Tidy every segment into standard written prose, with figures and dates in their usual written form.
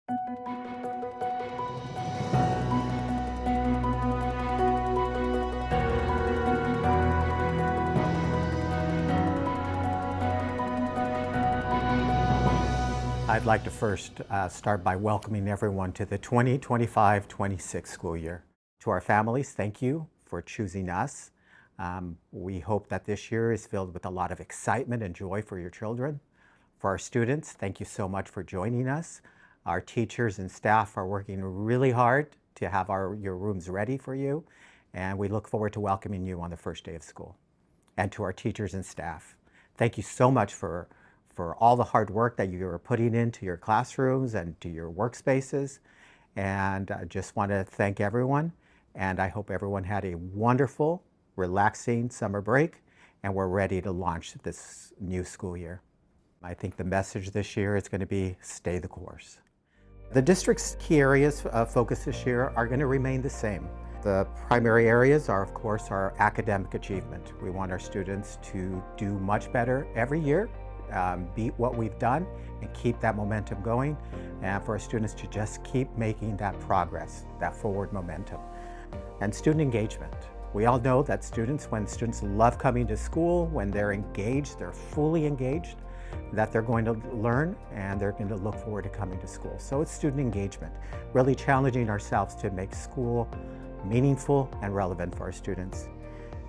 I'd like to first start by welcoming everyone to the 2025-26 school year. To our families, thank you for choosing us. We hope that this year is filled with a lot of excitement and joy for your children. For our students, thank you so much for joining us. Our teachers and staff are working really hard to have your rooms ready for you, and we look forward to welcoming you on the first day of school. And to our teachers and staff, thank you so much for all the hard work that you are putting into your classrooms and to your workspaces. And I just want to thank everyone, and I hope everyone had a wonderful, relaxing summer break, and we're ready to launch this new school year. I think the message this year is going to be stay the course. The district's key areas of focus this year are going to remain the same. The primary areas are, of course, our academic achievement. We want our students to do much better every year, beat what we've done and keep that momentum going, and for our students to just keep making that progress, that forward momentum. And student engagement. We all know that when students love coming to school, when they're engaged, they're fully engaged, that they're going to learn and they're going to look forward to coming to school. So it's student engagement, really challenging ourselves to make school meaningful and relevant for our students.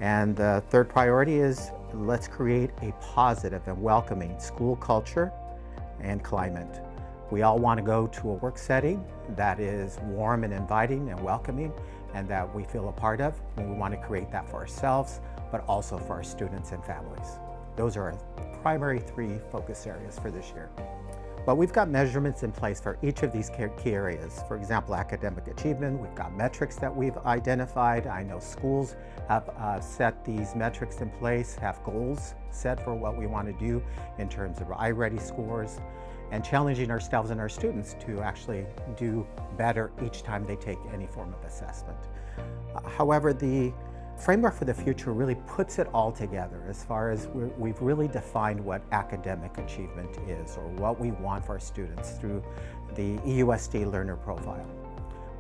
And the third priority is let's create a positive and welcoming school culture and climate. We all want to go to a work setting that is warm and inviting and welcoming and that we feel a part of. And we want to create that for ourselves, but also for our students and families. Those are our primary three focus areas for this year. But we've got measurements in place for each of these key areas. For example, academic achievement, we've got metrics that we've identified. I know schools have set these metrics in place, have goals set for what we want to do in terms of iReady scores, and challenging ourselves and our students to actually do better each time they take any form of assessment. However, the framework for the future really puts it all together as far as we've really defined what academic achievement is or what we want for our students through the EUSD learner profile.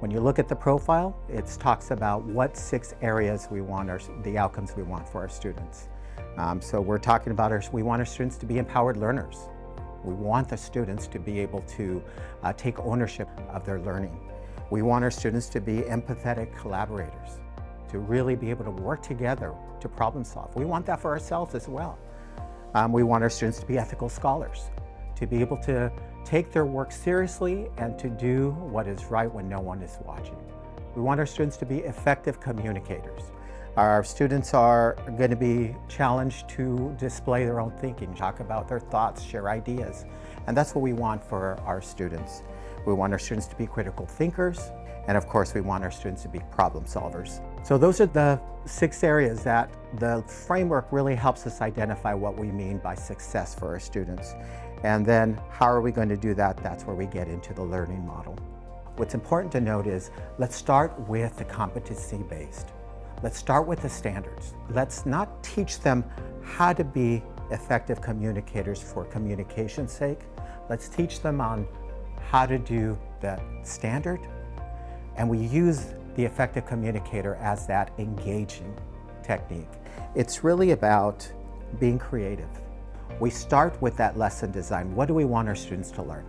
When you look at the profile, it talks about what 6 areas we want the outcomes we want for our students. So we're talking about we want our students to be empowered learners. We want the students to be able to take ownership of their learning. We want our students to be empathetic collaborators, to really be able to work together to problem solve. We want that for ourselves as well. We want our students to be ethical scholars, to be able to take their work seriously and to do what is right when no one is watching. We want our students to be effective communicators. Our students are going to be challenged to display their own thinking, talk about their thoughts, share ideas, and that's what we want for our students. We want our students to be critical thinkers, and of course we want our students to be problem solvers. So those are the 6 areas that the framework really helps us identify what we mean by success for our students. And then how are we going to do that? That's where we get into the learning model. What's important to note is let's start with the competency-based. Let's start with the standards. Let's not teach them how to be effective communicators for communication's sake. Let's teach them on how to do the standard, and we use the effective communicator as that engaging technique. It's really about being creative. We start with that lesson design. What do we want our students to learn?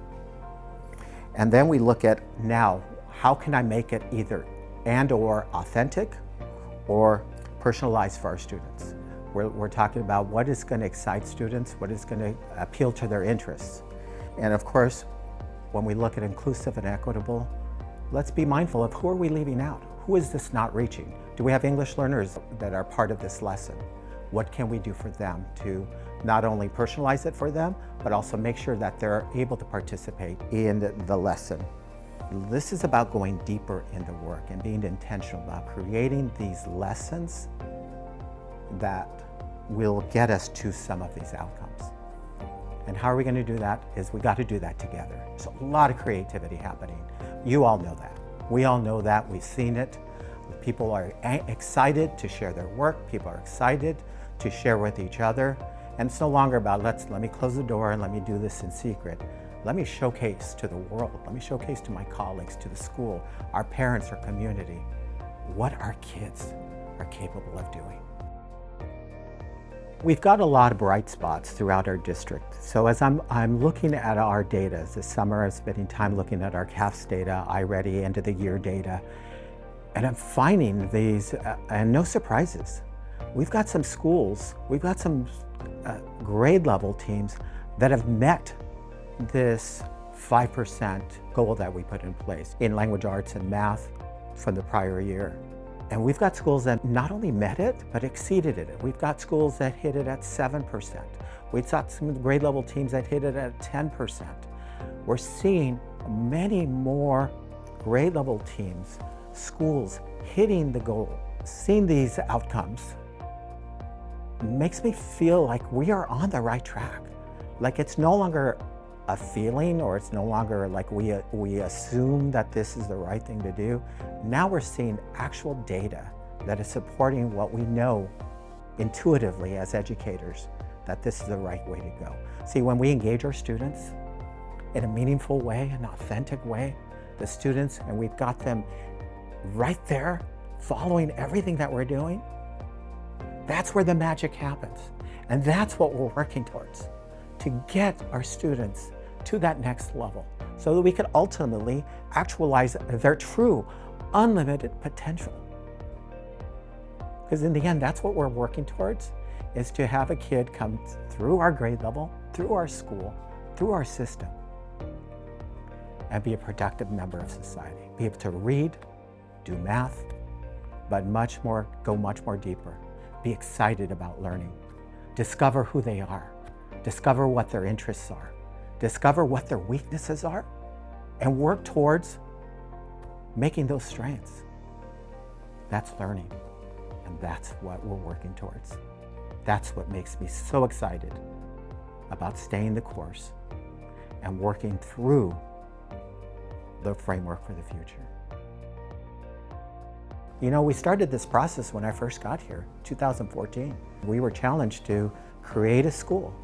And then we look at now, how can I make it either and/or authentic or personalized for our students? We're talking about what is going to excite students, what is going to appeal to their interests. And of course, when we look at inclusive and equitable, let's be mindful of who are we leaving out? Who is this not reaching? Do we have English learners that are part of this lesson? What can we do for them to not only personalize it for them, but also make sure that they're able to participate in the lesson? This is about going deeper in the work and being intentional about creating these lessons that will get us to some of these outcomes. And how are we going to do that? Is we got to do that together. There's a lot of creativity happening. You all know that. We all know that. We've seen it. People are excited to share their work. People are excited to share with each other. And it's no longer about let me close the door and let me do this in secret. Let me showcase to the world, let me showcase to my colleagues, to the school, our parents, our community, what our kids are capable of doing. We've got a lot of bright spots throughout our district. So as I'm looking at our data, this summer I'm spending time looking at our CAFS data, iReady end of the year data, and I'm finding these, and no surprises. We've got some schools, we've got some grade level teams that have met this 5% goal that we put in place in language arts and math from the prior year. And we've got schools that not only met it, but exceeded it. We've got schools that hit it at 7%. We've got some grade level teams that hit it at 10%. We're seeing many more grade level teams, schools hitting the goal. Seeing these outcomes makes me feel like we are on the right track. Like it's no longer a feeling, or it's no longer like we assume that this is the right thing to do. Now we're seeing actual data that is supporting what we know intuitively as educators, that this is the right way to go. See, when we engage our students in a meaningful way, an authentic way, the students, and we've got them right there following everything that we're doing, that's where the magic happens. And that's what we're working towards, to get our students to that next level so that we can ultimately actualize their true unlimited potential. Because in the end, that's what we're working towards, is to have a kid come through our grade level, through our school, through our system, and be a productive member of society. Be able to read, do math, but go much more deeper. Be excited about learning. Discover who they are. Discover what their interests are. Discover what their weaknesses are, and work towards making those strengths. That's learning, and that's what we're working towards. That's what makes me so excited about staying the course and working through the framework for the future. You know, we started this process when I first got here, 2014. We were challenged to create a school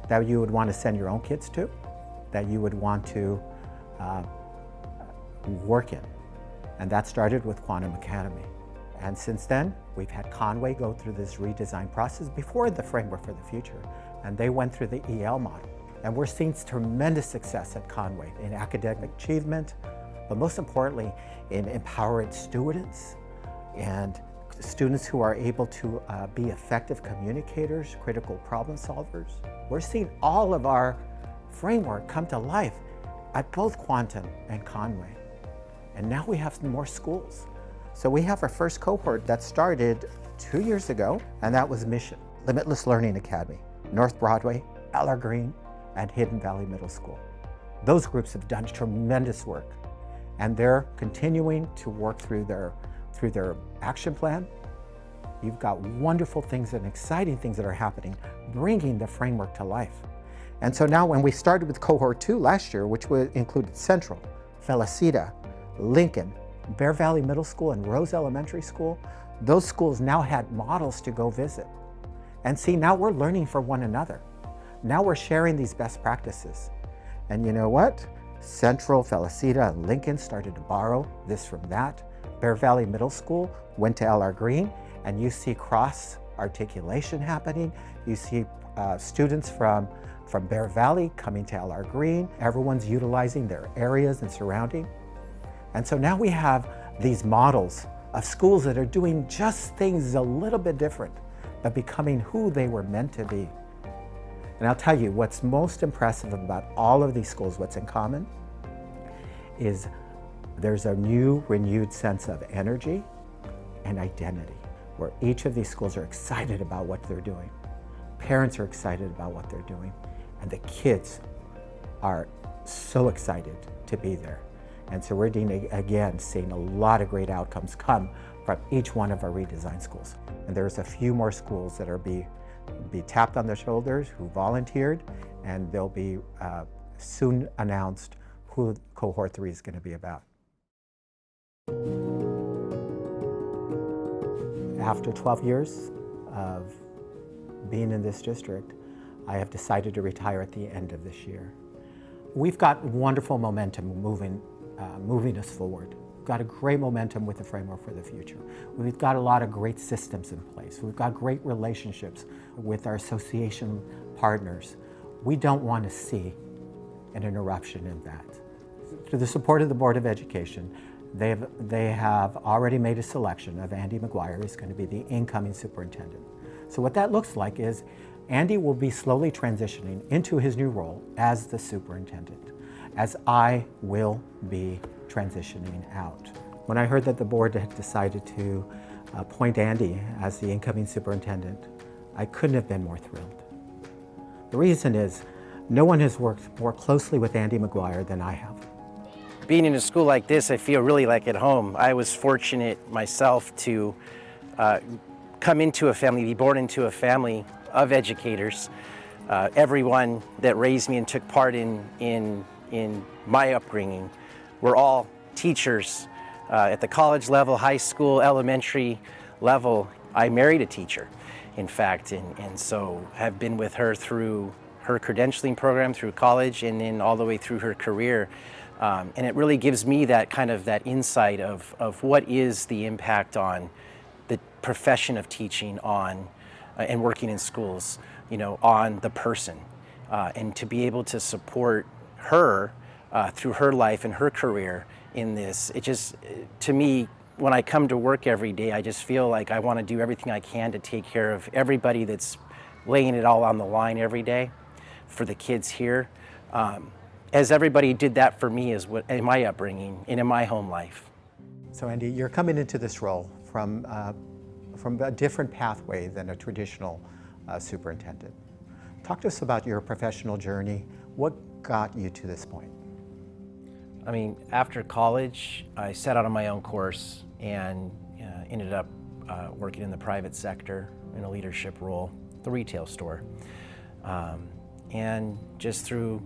that you would want to send your own kids to, that you would want to work in. And that started with Quantum Academy. And since then, we've had Conway go through this redesign process before the framework for the future. And they went through the EL model. And we're seeing tremendous success at Conway in academic achievement, but most importantly, in empowering students and students who are able to be effective communicators, critical problem solvers. We're seeing all of our framework come to life at both Quantum and Conway. And now we have some more schools. So we have our first cohort that started 2 years ago, and that was Mission, Limitless Learning Academy, North Broadway, Eller Green, and Hidden Valley Middle School. Those groups have done tremendous work, and they're continuing to work through their action plan. You've got wonderful things and exciting things that are happening, bringing the framework to life. And so now when we started with cohort 2 last year, which included Central, Felicita, Lincoln, Bear Valley Middle School, and Rose Elementary School, those schools now had models to go visit. And see, now we're learning from one another. Now we're sharing these best practices. And you know what? Central, Felicita, and Lincoln started to borrow this from that. Bear Valley Middle School went to Eller Green, and you see cross articulation happening. You see students from Bear Valley coming to Eller Green. Everyone's utilizing their areas and surrounding. And so now we have these models of schools that are doing just things a little bit different, but becoming who they were meant to be. And I'll tell you, what's most impressive about all of these schools, what's in common, is there's a new, renewed sense of energy and identity, where each of these schools are excited about what they're doing. Parents are excited about what they're doing, and the kids are so excited to be there. And so we're again seeing a lot of great outcomes come from each one of our redesigned schools. And there's a few more schools that are be tapped on the shoulders, who volunteered, and they'll be soon announced who cohort 3 is going to be about. After 12 years of being in this district, I have decided to retire at the end of this year. We've got wonderful momentum moving us forward. We've got a great momentum with the framework for the future. We've got a lot of great systems in place. We've got great relationships with our association partners. We don't want to see an interruption in that. Through the support of the Board of Education, they have already made a selection of Andy McGuire is going to be the incoming superintendent. So what that looks like is Andy will be slowly transitioning into his new role as the superintendent, as I will be transitioning out. When I heard that the board had decided to appoint Andy as the incoming superintendent, I couldn't have been more thrilled. The reason is, no one has worked more closely with Andy McGuire than I have. Being in a school like this, I feel really like at home. I was fortunate myself to come into a family, be born into a family of educators. Everyone that raised me and took part in my upbringing were all teachers at the college level, high school, elementary level. I married a teacher, in fact, and so have been with her through her credentialing program, through college, and then all the way through her career. And it really gives me that kind of that insight of what is the impact on the profession of teaching on and working in schools, on the person. And to be able to support her through her life and her career in this, it just, to me, when I come to work every day, I just feel like I want to do everything I can to take care of everybody that's laying it all on the line every day for the kids here. As everybody did that for me in my upbringing and in my home life. So Andy, you're coming into this role from a different pathway than a traditional superintendent. Talk to us about your professional journey. What got you to this point? I mean, after college, I set out on my own course and ended up working in the private sector in a leadership role, the retail store. And just through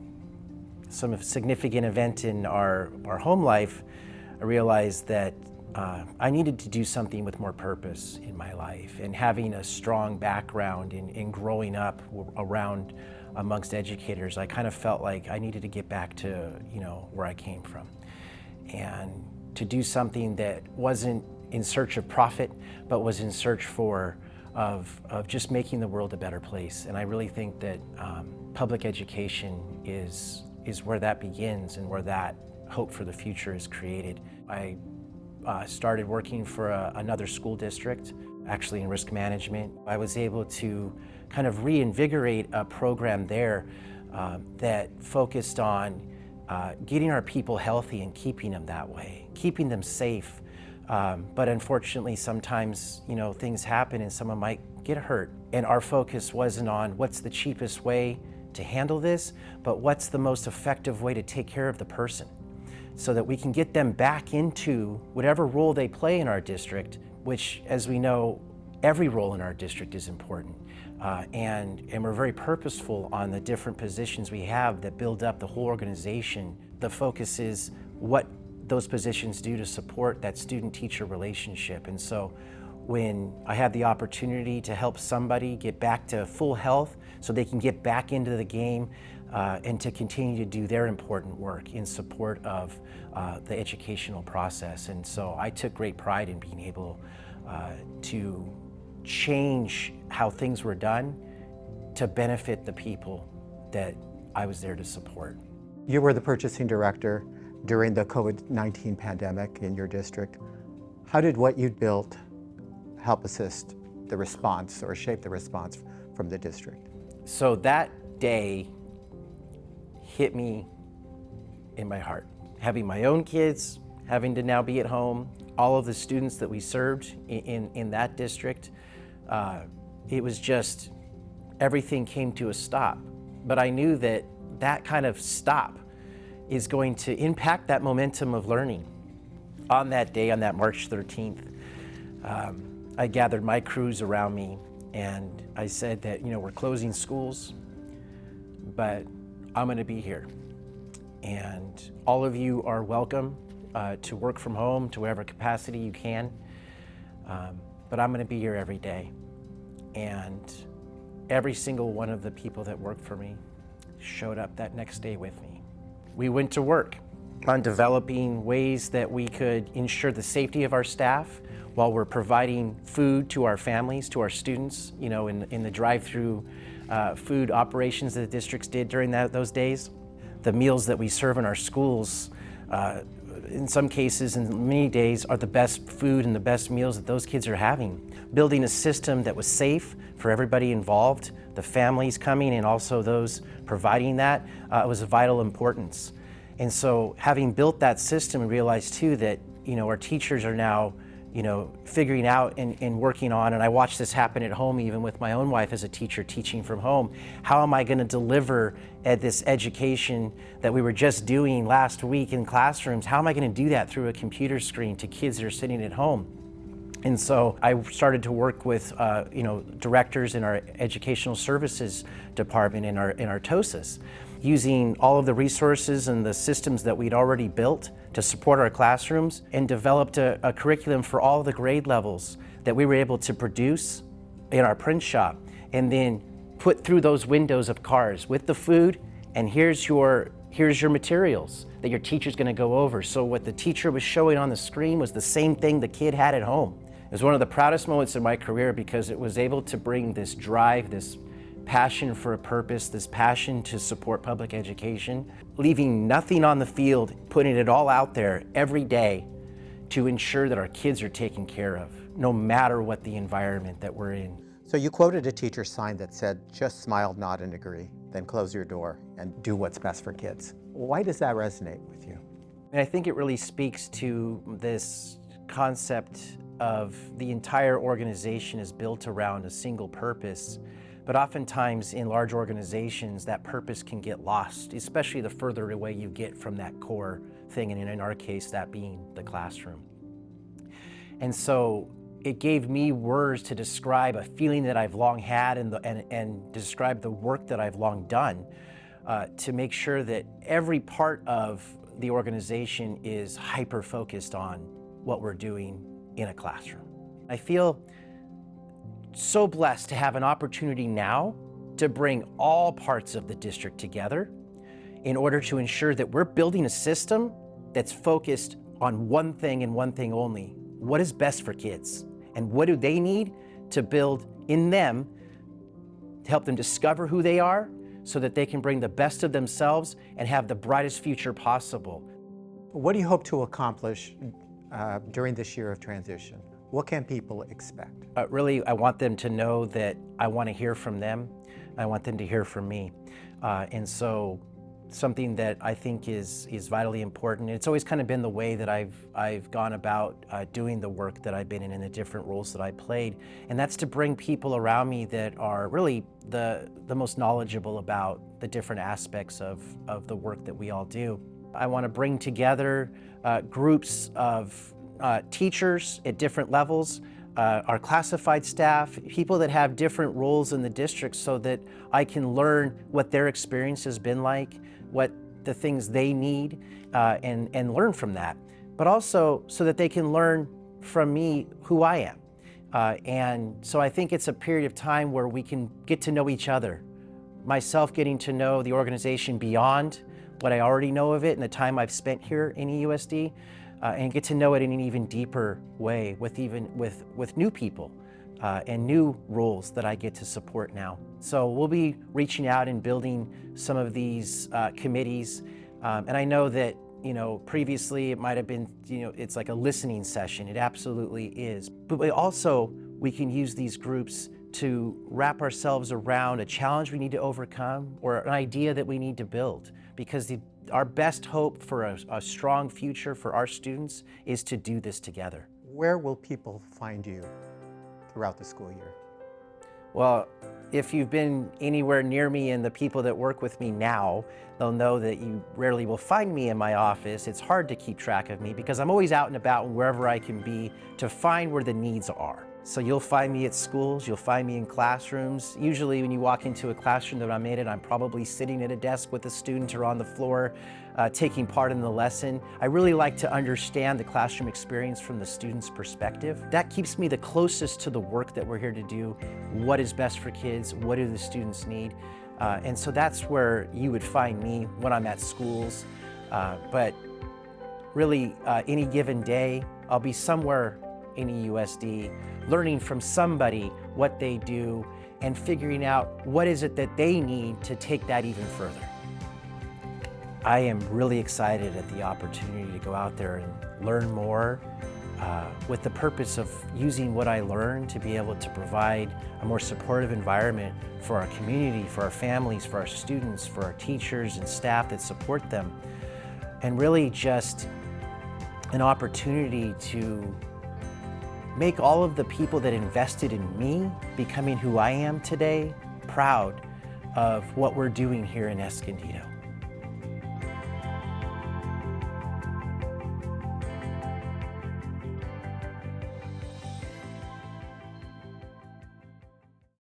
some significant event in our home life, I realized that I needed to do something with more purpose in my life, and having a strong background in growing up around amongst educators, I kind of felt like I needed to get back to where I came from, and to do something that wasn't in search of profit, but was in search of just making the world a better place. And I really think that public education is where that begins and where that hope for the future is created. I started working for another school district, actually in risk management. I was able to kind of reinvigorate a program there that focused on getting our people healthy and keeping them that way, keeping them safe. But unfortunately, sometimes things happen and someone might get hurt. And our focus wasn't on what's the cheapest way to handle this, but what's the most effective way to take care of the person, so that we can get them back into whatever role they play in our district, which, as we know, every role in our district is important. And we're very purposeful on the different positions we have that build up the whole organization. The focus is what those positions do to support that student-teacher relationship. And so when I had the opportunity to help somebody get back to full health so they can get back into the game and to continue to do their important work in support of the educational process. And so I took great pride in being able to change how things were done to benefit the people that I was there to support. You were the purchasing director during the COVID-19 pandemic in your district. How did what you built help assist the response or shape the response from the district? So that day hit me in my heart. Having my own kids, having to now be at home, all of the students that we served in that district, it was just, everything came to a stop. But I knew that that kind of stop is going to impact that momentum of learning. On that day, on that March 13th, I gathered my crews around me and I said that, we're closing schools, but I'm gonna be here. And all of you are welcome to work from home to whatever capacity you can, but I'm gonna be here every day. And every single one of the people that worked for me showed up that next day with me. we went to work on developing ways that we could ensure the safety of our staff while we're providing food to our families, to our students, in the drive-through food operations that the districts did during those days. The meals that we serve in our schools, in some cases, in many days, are the best food and the best meals that those kids are having. Building a system that was safe for everybody involved, the families coming and also those providing that, was of vital importance. And so having built that system, and realized too that, our teachers are now, figuring out and working on, and I watch this happen at home even with my own wife as a teacher teaching from home. How am I going to deliver at this education that we were just doing last week in classrooms? How am I going to do that through a computer screen to kids that are sitting at home? And so I started to work with directors in our educational services department in our TOSAs, using all of the resources and the systems that we'd already built to support our classrooms, and developed a curriculum for all the grade levels that we were able to produce in our print shop, and then put through those windows of cars with the food, and here's your materials that your teacher's going to go over. So what the teacher was showing on the screen was the same thing the kid had at home. It was one of the proudest moments in my career because it was able to bring this drive, this passion for a purpose, this passion to support public education, leaving nothing on the field, putting it all out there every day to ensure that our kids are taken care of, no matter what the environment that we're in. So you quoted a teacher's sign that said, "Just smile, nod, and agree, then close your door and do what's best for kids." Why does that resonate with you? And I think it really speaks to this concept of the entire organization is built around a single purpose. But oftentimes in large organizations, that purpose can get lost, especially the further away you get from that core thing, and in our case, that being the classroom. And so it gave me words to describe a feeling that I've long had and describe the work that I've long done to make sure that every part of the organization is hyper-focused on what we're doing in a classroom. I feel so blessed to have an opportunity now to bring all parts of the district together in order to ensure that we're building a system that's focused on one thing and one thing only. What is best for kids? And what do they need to build in them to help them discover who they are so that they can bring the best of themselves and have the brightest future possible? What do you hope to accomplish during this year of transition? What can people expect? Really, I want them to know that I want to hear from them. I want them to hear from me. And so something that I think is vitally important. It's always kind of been the way that I've gone about doing the work that I've been in the different roles that I played. And that's to bring people around me that are really the most knowledgeable about the different aspects of the work that we all do. I want to bring together groups of teachers at different levels, our classified staff, people that have different roles in the district so that I can learn what their experience has been like, what the things they need, and learn from that. But also so that they can learn from me who I am. And so I think it's a period of time where we can get to know each other. Myself getting to know the organization beyond what I already know of it and the time I've spent here in EUSD, and get to know it in an even deeper way with new people and new roles that I get to support now. So we'll be reaching out and building some of these committees. And I know that, previously it might have been, it's like a listening session. It absolutely is. But we can use these groups to wrap ourselves around a challenge we need to overcome or an idea that we need to build. Because our best hope for a strong future for our students is to do this together. Where will people find you throughout the school year? Well, if you've been anywhere near me and the people that work with me now, they'll know that you rarely will find me in my office. It's hard to keep track of me because I'm always out and about wherever I can be to find where the needs are. So you'll find me at schools, you'll find me in classrooms. Usually when you walk into a classroom that I'm in, I'm probably sitting at a desk with a student or on the floor taking part in the lesson. I really like to understand the classroom experience from the student's perspective. That keeps me the closest to the work that we're here to do. What is best for kids? What do the students need? And so that's where you would find me when I'm at schools. But really, any given day, I'll be somewhere in EUSD, learning from somebody what they do and figuring out what is it that they need to take that even further. I am really excited at the opportunity to go out there and learn more with the purpose of using what I learned to be able to provide a more supportive environment for our community, for our families, for our students, for our teachers and staff that support them, and really just an opportunity to make all of the people that invested in me becoming who I am today proud of what we're doing here in Escondido.